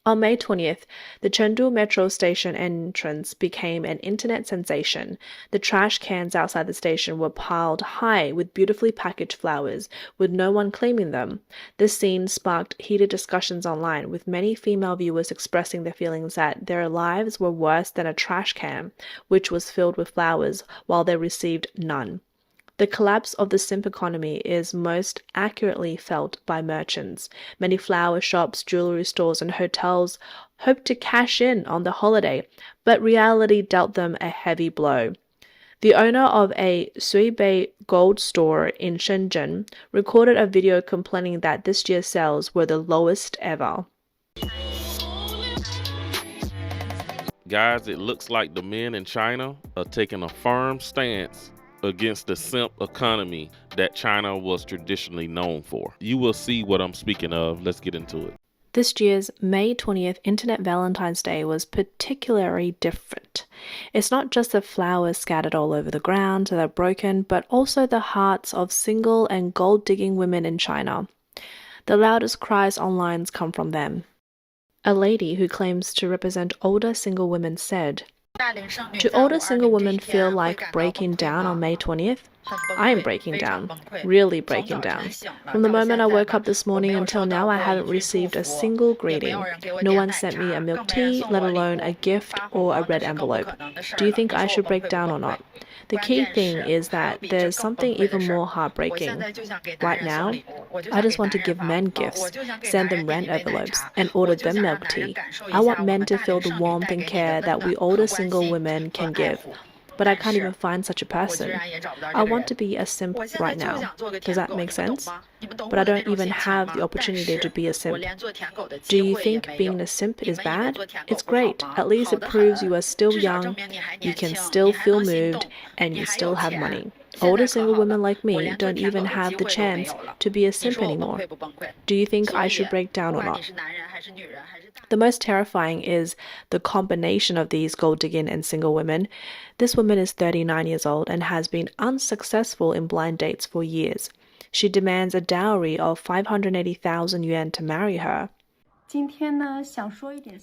On May 20th, the Chengdu metro station entrance became an internet sensation. The trash cans outside the station were piled high with beautifully packaged flowers, with no one claiming them. This scene sparked heated discussions online, with many female viewers expressing their feelings that their lives were worse than a trash can, which was filled with flowers, while they received none. The collapse of the simp economy is most accurately felt by merchants. Many flower shops, jewelry stores, and hotels hoped to cash in on the holiday, but reality dealt them a heavy blow. The owner of a Suibei gold store in Shenzhen recorded a video complaining that this year's sales were the lowest ever. Guys, it looks like the men in China are taking a firm stance against the simp economy that China was traditionally known for. You will see what I'm speaking of. Let's get into it. This year's May 20th Internet Valentine's Day was particularly different. It's not just the flowers scattered all over the ground that are broken, but also the hearts of single and gold-digging women in China. The loudest cries online come from them. A lady who claims to represent older single women said, "Do older single women feel like breaking down on May 20th? I am breaking down, really breaking down. From the moment I woke up this morning until now, I haven't received a single greeting. No one sent me a milk tea, let alone a gift or a red envelope. Do you think I should break down or not? The key thing is that there's something even more heartbreaking. Right now, I just want to give men gifts, send them rent envelopes, and order them milk tea. I want men to feel the warmth and care that we older single women can give. But I can't even find such a person. I want to be a simp right now. Does that make sense? But I don't even have the opportunity to be a simp. Do you think being a simp is bad? It's great. At least it proves you are still young, you can still feel moved, and you still have money. Older single women like me don't even have the chance to be a simp anymore. Do you think I should break down or not?" The most terrifying is the combination of these gold-digging and single women. This woman is 39 years old and has been unsuccessful in blind dates for years. She demands a dowry of 580,000 yuan to marry her.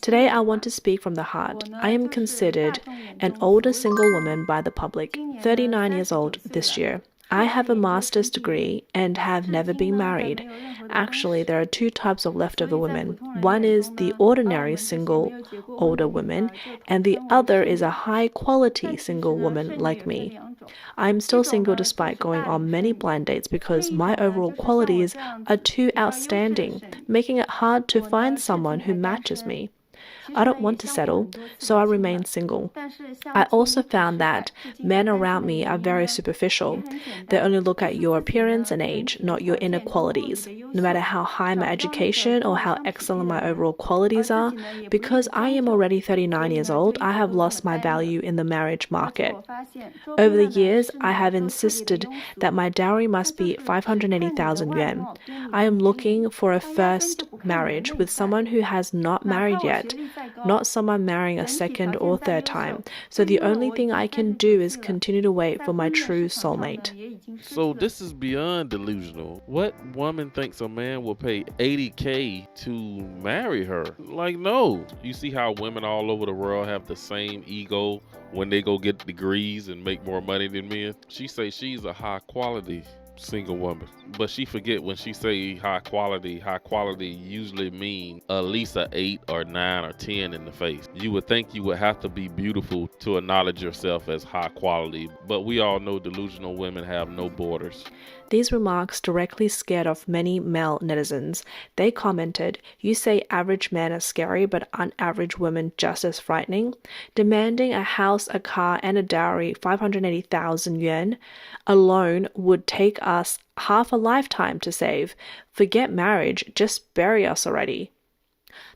Today I want to speak from the heart. I am considered an older single woman by the public, 39 years old this year. I have a master's degree and have never been married. Actually, there are two types of leftover women. One is the ordinary single older woman, and the other is a high-quality single woman like me. I'm still single despite going on many blind dates because my overall qualities are too outstanding, making it hard to find someone who matches me. I don't want to settle, so I remain single. I also found that men around me are very superficial. They only look at your appearance and age, not your inner qualities. No matter how high my education or how excellent my overall qualities are, because I am already 39 years old, I have lost my value in the marriage market. Over the years, I have insisted that my dowry must be 580,000 yuan. I am looking for a first marriage with someone who has not married yet, not someone marrying a second or third time. So the only thing I can do is continue to wait for my true soulmate. So this is beyond delusional. What woman thinks a man will pay 80K to marry her? Like, no. You see how women all over the world have the same ego when they go get degrees and make more money than men? She say she's a high quality single woman, but she forget when she say high quality usually mean at least a 8 or 9 or 10 in the face. You would think you would have to be beautiful to acknowledge yourself as high quality, but we all know delusional women have no borders. These remarks directly scared off many male netizens. They commented, "You say average men are scary, but aren't average women just as frightening? Demanding a house, a car, and a dowry, 580,000 yuan alone would take us half a lifetime to save. Forget marriage, just bury us already."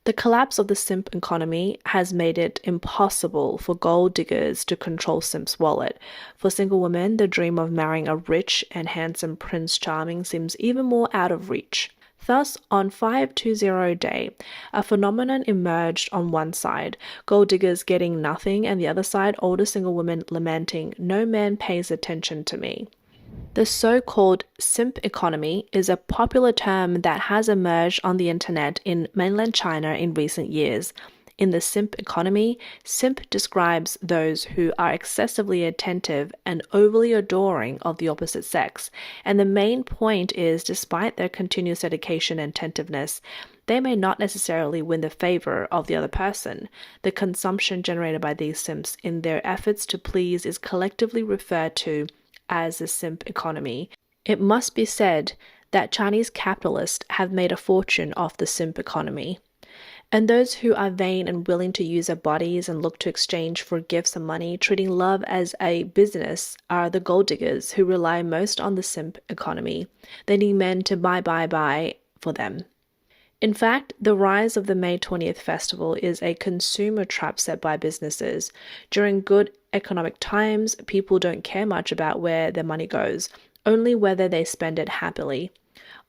The collapse of the simp economy has made it impossible for gold diggers to control simp's wallet. For single women, the dream of marrying a rich and handsome Prince Charming seems even more out of reach. Thus, on 520 Day, a phenomenon emerged on one side, gold diggers getting nothing, and the other side, older single women lamenting, "No man pays attention to me." The so-called simp economy is a popular term that has emerged on the internet in mainland China in recent years. In the simp economy, simp describes those who are excessively attentive and overly adoring of the opposite sex. And the main point is, despite their continuous dedication and attentiveness, they may not necessarily win the favor of the other person. The consumption generated by these simps in their efforts to please is collectively referred to as the simp economy. It must be said that Chinese capitalists have made a fortune off the simp economy. And those who are vain and willing to use their bodies and look to exchange for gifts and money, treating love as a business, are the gold diggers who rely most on the simp economy. They need men to buy for them. In fact, the rise of the May 20th festival is a consumer trap set by businesses. During good economic times, people don't care much about where their money goes, only whether they spend it happily.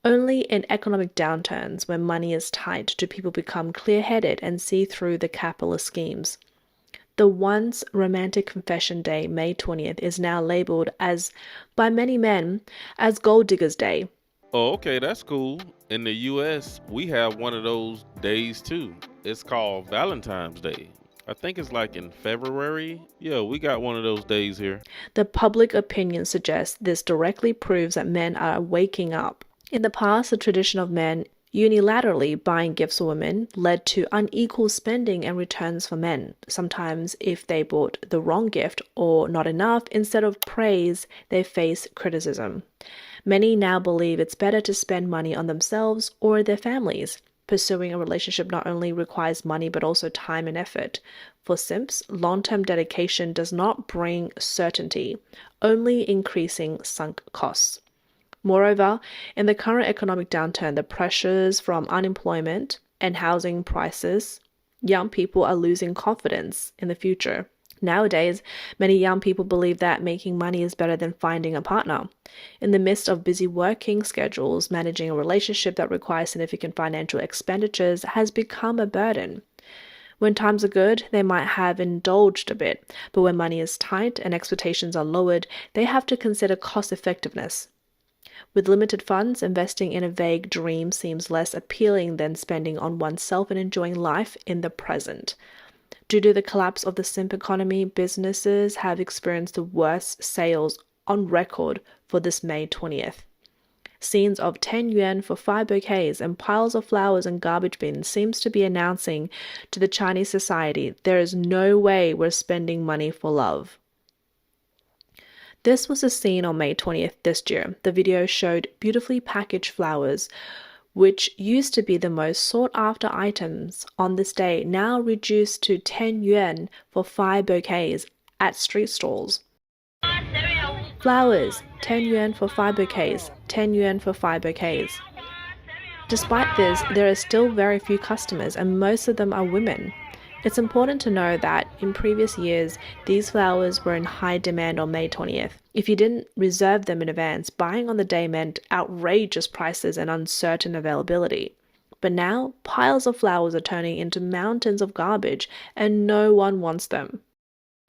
Only in economic downturns, when money is tight, do people become clear-headed and see through the capitalist schemes. The once romantic confession day, May 20th, is now labeled as, by many men, as Gold Diggers Day. Oh, okay, that's cool. In the US, we have one of those days too. It's called Valentine's Day. I think it's like in February. Yeah, we got one of those days here. The public opinion suggests this directly proves that men are waking up. In the past, the tradition of men unilaterally buying gifts for women led to unequal spending and returns for men. Sometimes, if they bought the wrong gift or not enough, instead of praise, they face criticism. Many now believe it's better to spend money on themselves or their families. Pursuing a relationship not only requires money but also time and effort. For simps, long-term dedication does not bring certainty, only increasing sunk costs. Moreover, in the current economic downturn, the pressures from unemployment and housing prices, young people are losing confidence in the future. Nowadays, many young people believe that making money is better than finding a partner. In the midst of busy working schedules, managing a relationship that requires significant financial expenditures has become a burden. When times are good, they might have indulged a bit, but when money is tight and expectations are lowered, they have to consider cost effectiveness. With limited funds, investing in a vague dream seems less appealing than spending on oneself and enjoying life in the present. Due to the collapse of the simp economy, businesses have experienced the worst sales on record for this May 20th. Scenes of 10 yuan for 5 bouquets and piles of flowers and garbage bins seems to be announcing to the Chinese society there is no way we're spending money for love. This was the scene on May 20th this year. The video showed beautifully packaged flowers, which used to be the most sought-after items on this day, now reduced to 10 yuan for 5 bouquets at street stalls. Flowers, 10 yuan for 5 bouquets, 10 yuan for 5 bouquets. Despite this, there are still very few customers, and most of them are women. It's important to know that in previous years, these flowers were in high demand on May 20th. If you didn't reserve them in advance, buying on the day meant outrageous prices and uncertain availability. But now, piles of flowers are turning into mountains of garbage, and no one wants them.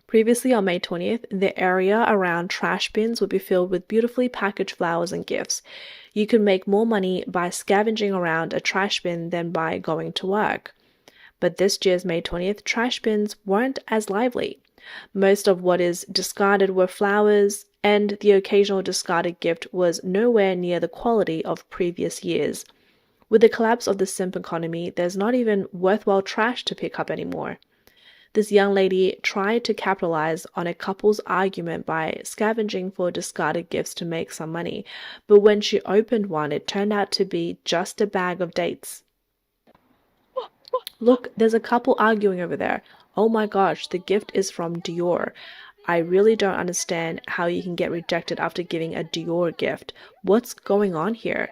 Previously on May 20th, the area around trash bins would be filled with beautifully packaged flowers and gifts. You could make more money by scavenging around a trash bin than by going to work. But this year's May 20th, trash bins weren't as lively. Most of what is discarded were flowers, and the occasional discarded gift was nowhere near the quality of previous years. With the collapse of the simp economy, there's not even worthwhile trash to pick up anymore. This young lady tried to capitalize on a couple's argument by scavenging for discarded gifts to make some money, but when she opened one, it turned out to be just a bag of dates. Look, there's a couple arguing over there. Oh my gosh, the gift is from Dior. I really don't understand how you can get rejected after giving a Dior gift. What's going on here?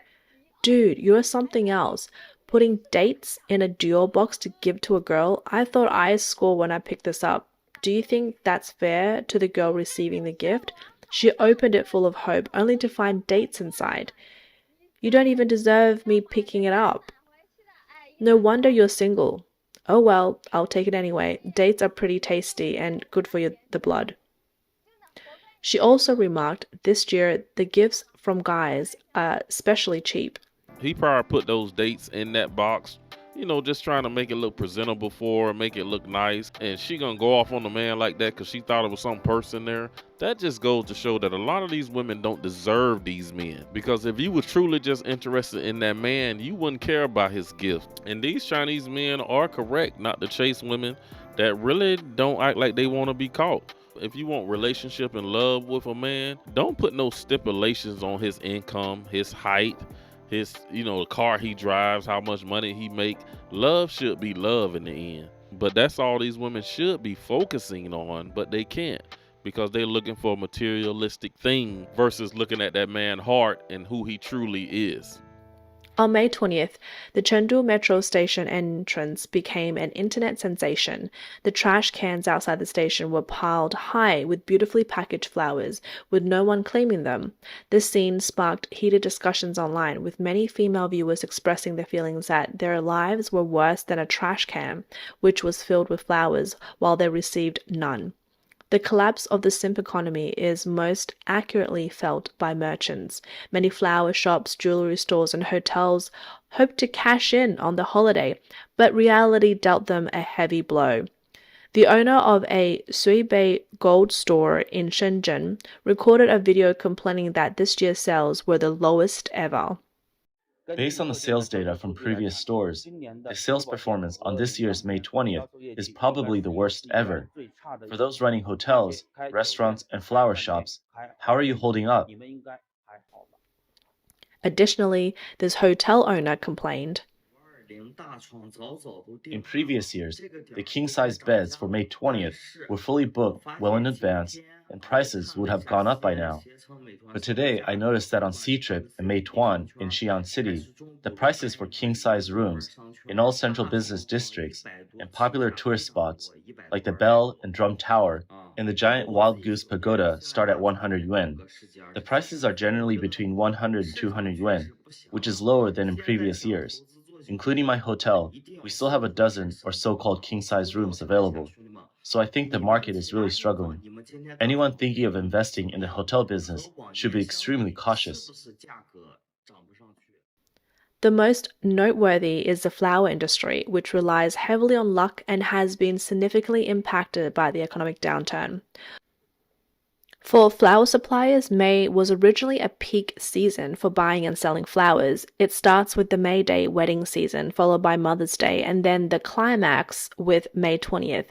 Dude, you're something else. Putting dates in a Dior box to give to a girl? I thought I scored when I picked this up. Do you think that's fair to the girl receiving the gift? She opened it full of hope, only to find dates inside. You don't even deserve me picking it up. No wonder you're single. Oh well, I'll take it anyway. Dates are pretty tasty and good for the blood. She also remarked this year the gifts from guys are especially cheap. He probably put those dates in that box, just trying to make it look presentable for her, make it look nice. And she gonna go off on the man like that because she thought it was some person there. That just goes to show that a lot of these women don't deserve these men. Because if you were truly just interested in that man, you wouldn't care about his gift. And these Chinese men are correct not to chase women that really don't act like they want to be caught. If you want relationship and love with a man, don't put no stipulations on his income, his height, his the car he drives, how much money he make. Love should be love in the end. But that's all these women should be focusing on, but they can't because they're looking for a materialistic thing versus looking at that man's heart and who he truly is. On May 20th, the Chengdu metro station entrance became an internet sensation. The trash cans outside the station were piled high with beautifully packaged flowers, with no one claiming them. This scene sparked heated discussions online, with many female viewers expressing their feelings that their lives were worse than a trash can, which was filled with flowers, while they received none. The collapse of the simp economy is most accurately felt by merchants. Many flower shops, jewelry stores, and hotels hoped to cash in on the holiday, but reality dealt them a heavy blow. The owner of a Suibei gold store in Shenzhen recorded a video complaining that this year's sales were the lowest ever. Based on the sales data from previous stores, the sales performance on this year's May 20th is probably the worst ever. For those running hotels, restaurants, and flower shops, how are you holding up? Additionally, this hotel owner complained. In previous years, the king-size beds for May 20th were fully booked well in advance, and prices would have gone up by now. But today, I noticed that on C-Trip and Meituan in Xi'an City, the prices for king-size rooms in all central business districts and popular tourist spots, like the Bell and Drum Tower and the giant Wild Goose Pagoda, start at 100 yuan. The prices are generally between 100 and 200 yuan, which is lower than in previous years. Including my hotel, we still have a dozen or so-called king-size rooms available. So I think the market is really struggling. Anyone thinking of investing in the hotel business should be extremely cautious. The most noteworthy is the flower industry, which relies heavily on luck and has been significantly impacted by the economic downturn. For flower suppliers, May was originally a peak season for buying and selling flowers. It starts with the May Day wedding season, followed by Mother's Day, and then the climax with May 20th.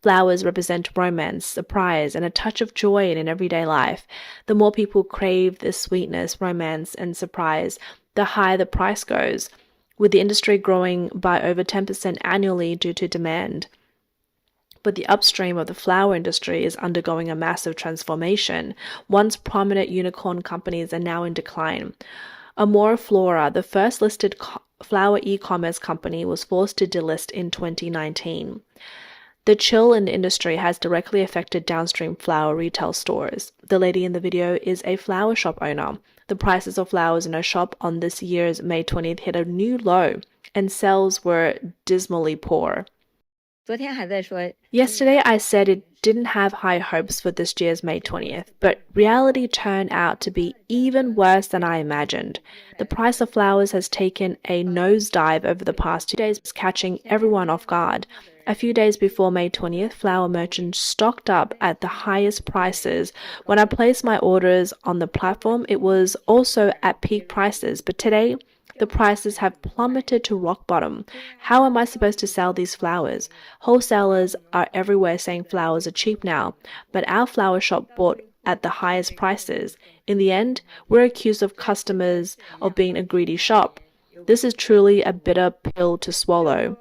Flowers represent romance, surprise, and a touch of joy in everyday life. The more people crave this sweetness, romance, and surprise, the higher the price goes, with the industry growing by over 10% annually due to demand. But the upstream of the flower industry is undergoing a massive transformation. Once prominent unicorn companies are now in decline. Amora Flora, the first listed flower e-commerce company, was forced to delist in 2019. The chill in the industry has directly affected downstream flower retail stores. The lady in the video is a flower shop owner. The prices of flowers in her shop on this year's May 20th hit a new low, and sales were dismally poor. Yesterday I said it didn't have high hopes for this year's May 20th, but reality turned out to be even worse than I imagined. The price of flowers has taken a nosedive over the past 2 days, catching everyone off guard. A few days before May 20th, flower merchants stocked up at the highest prices. When I placed my orders on the platform, it was also at peak prices, but today, the prices have plummeted to rock bottom. How am I supposed to sell these flowers? Wholesalers are everywhere saying flowers are cheap now, but our flower shop bought at the highest prices. In the end, we're accused of customers of being a greedy shop. This is truly a bitter pill to swallow.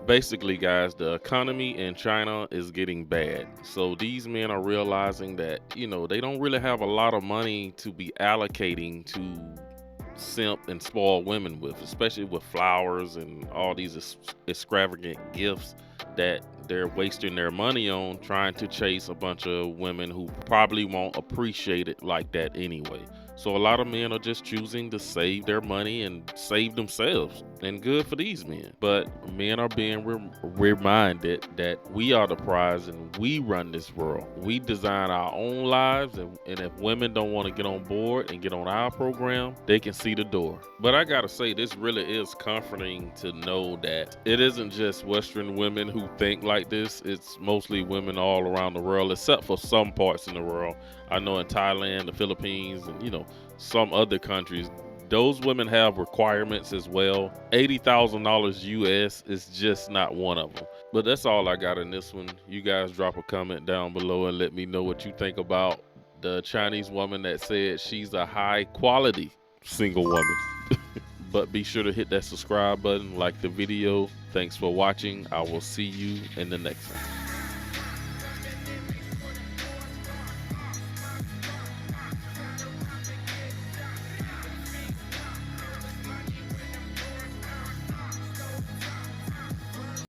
Basically, guys, the economy in China is getting bad. So these men are realizing that, they don't really have a lot of money to be allocating to simp and spoil women with, especially with flowers and all these extravagant gifts that they're wasting their money on trying to chase a bunch of women who probably won't appreciate it like that anyway. So a lot of men are just choosing to save their money and save themselves. And good for these men. But men are being reminded that we are the prize and we run this world. We design our own lives, and if women don't want to get on board and get on our program, they can see the door. But I gotta say, this really is comforting to know that it isn't just Western women who think like this. It's mostly women all around the world, except for some parts in the world. I know in Thailand, the Philippines, and some other countries, those women have requirements as well. $80,000 US is just not one of them. But that's all I got in this one. You guys drop a comment down below and let me know what you think about the Chinese woman that said she's a high quality single woman. But be sure to hit that subscribe button, like the video. Thanks for watching. I will see you in the next one.